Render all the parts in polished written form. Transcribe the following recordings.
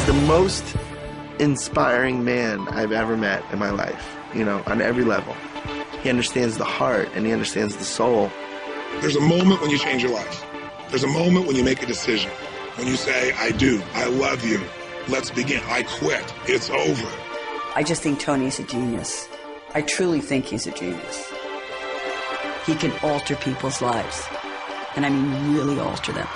the most inspiring man I've ever met in my life, you know, on every level. He understands the heart and he understands the soul. There's a moment when you change your life. There's a moment when you make a decision. When you say, I do, I love you, let's begin, I quit, it's over. I just think Tony's a genius. I truly think he's a genius. He can alter people's lives, and I mean really alter them.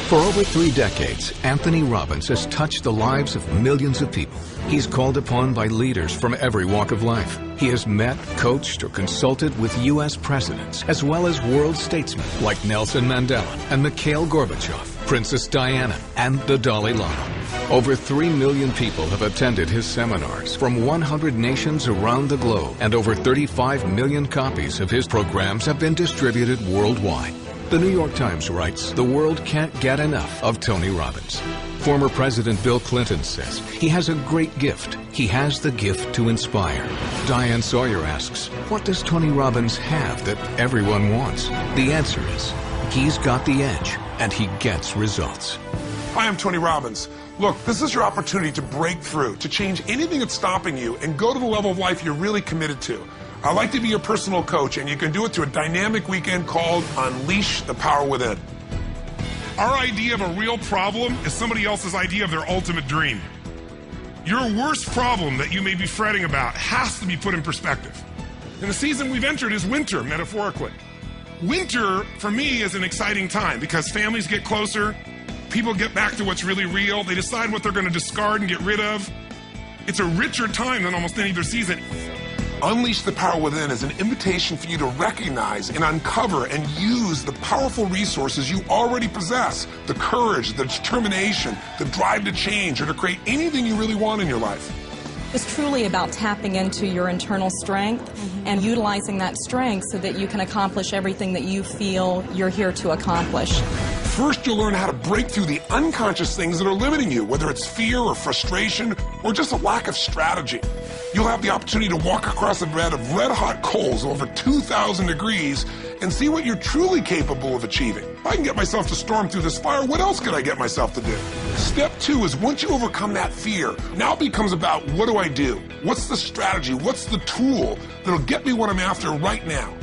For over 3 decades, Anthony Robbins has touched the lives of millions of people. He's called upon by leaders from every walk of life. He has met, coached, or consulted with U.S. presidents, as well as world statesmen like Nelson Mandela and Mikhail Gorbachev, Princess Diana, and the Dalai Lama. Over 3 million people have attended his seminars from 100 nations around the globe, and over 35 million copies of his programs have been distributed worldwide. The New York Times writes, the world can't get enough of Tony Robbins. Former President Bill Clinton says he has a great gift. He has the gift to inspire. Diane Sawyer asks, what does Tony Robbins have that everyone wants? The answer is, he's got the edge, and he gets results. Hi, I'm Tony Robbins. Look, this is your opportunity to break through, to change anything that's stopping you and go to the level of life you're really committed to. I'd like to be your personal coach, and you can do it through a dynamic weekend called Unleash the Power Within. Our idea of a real problem is somebody else's idea of their ultimate dream. Your worst problem that you may be fretting about has to be put in perspective. And the season we've entered is winter, metaphorically. Winter, for me, is an exciting time because families get closer, people get back to what's really real, they decide what they're going to discard and get rid of. It's a richer time than almost any other season. Unleash the Power Within is an invitation for you to recognize and uncover and use the powerful resources you already possess. The courage, the determination, the drive to change or to create anything you really want in your life. It's truly about tapping into your internal strength and utilizing that strength so that you can accomplish everything that you feel you're here to accomplish. First, you'll learn how to break through the unconscious things that are limiting you, whether it's fear or frustration or just a lack of strategy. You'll have the opportunity to walk across a bed of red-hot coals over 2,000 degrees and see what you're truly capable of achieving. If I can get myself to storm through this fire, what else can I get myself to do? Step 2 is once you overcome that fear, now it becomes about what do I do? What's the strategy? What's the tool that'll get me what I'm after right now?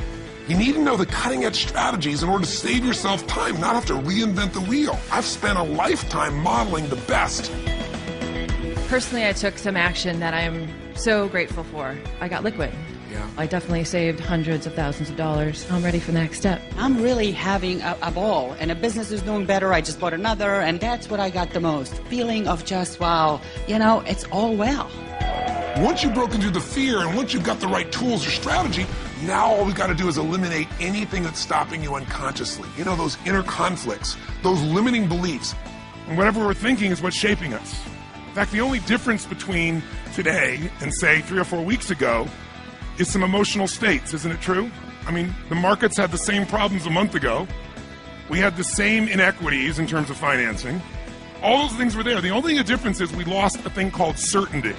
You need to know the cutting-edge strategies in order to save yourself time, not have to reinvent the wheel. I've spent a lifetime modeling the best. Personally, I took some action that I'm so grateful for. I got liquid. Yeah. I definitely saved hundreds of thousands of dollars. I'm ready for the next step. I'm really having a ball, and a business is doing better. I just bought another, and that's what I got the most. Feeling of just, wow, you know, it's all well. Once you've broken through the fear and once you've got the right tools or strategy, now all we've got to do is eliminate anything that's stopping you unconsciously. You know, those inner conflicts, those limiting beliefs. And whatever we're thinking is what's shaping us. In fact, the only difference between today and, say, 3 or 4 weeks ago is some emotional states, isn't it true? I mean, the markets had the same problems a month ago. We had the same inequities in terms of financing. All those things were there. The only difference is we lost a thing called certainty.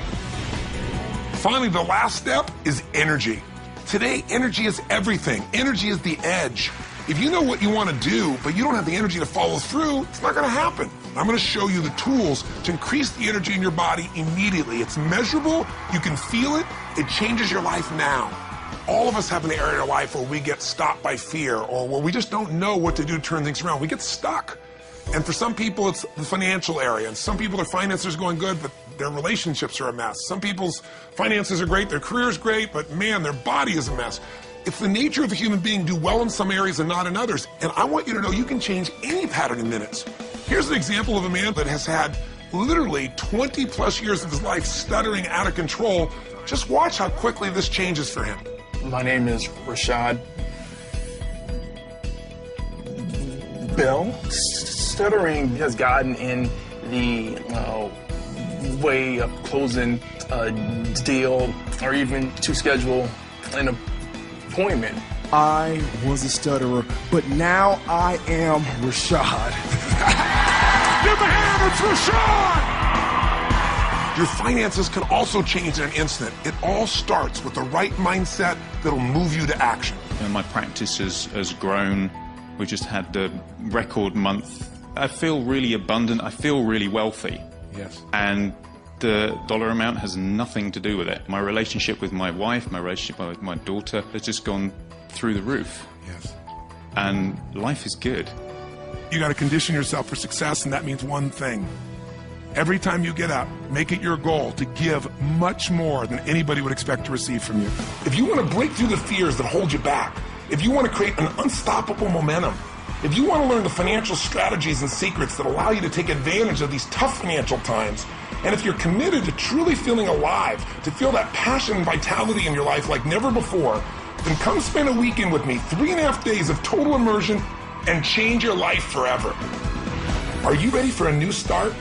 Finally, the last step is energy. Today, energy is everything. Energy is the edge. If you know what you want to do, but you don't have the energy to follow through, it's not going to happen. I'm going to show you the tools to increase the energy in your body immediately. It's measurable. You can feel it. It changes your life now. All of us have an area in our life where we get stopped by fear or where we just don't know what to do to turn things around. We get stuck. And for some people, it's the financial area. And some people, their finances are going good, but their relationships are a mess. Some people's finances are great, their career is great, but man, their body is a mess. It's the nature of the human being to do well in some areas and not in others. And I want you to know you can change any pattern in minutes. Here's an example of a man that has had literally 20 plus years of his life stuttering out of control. Just watch how quickly this changes for him. My name is Rashad. Bill, stuttering has gotten in the way of closing a deal or even to schedule an appointment. I was a stutterer, but now I am Rashad. Give the hand, it's Rashad! Your finances can also change in an instant. It all starts with the right mindset that'll move you to action. My practice has grown. We just had the record month I feel really abundant. I feel really wealthy. Yes. And the dollar amount has nothing to do with it. My relationship with my wife, my relationship with my daughter has just gone through the roof. Yes. And life is good. You got to condition yourself for success, and that means one thing. Every time you get up, make it your goal to give much more than anybody would expect to receive from you. If you want to break through the fears that hold you back, if you want to create an unstoppable momentum, if you want to learn the financial strategies and secrets that allow you to take advantage of these tough financial times, and if you're committed to truly feeling alive, to feel that passion and vitality in your life like never before, then come spend a weekend with me, 3.5 days of total immersion, and change your life forever. Are you ready for a new start?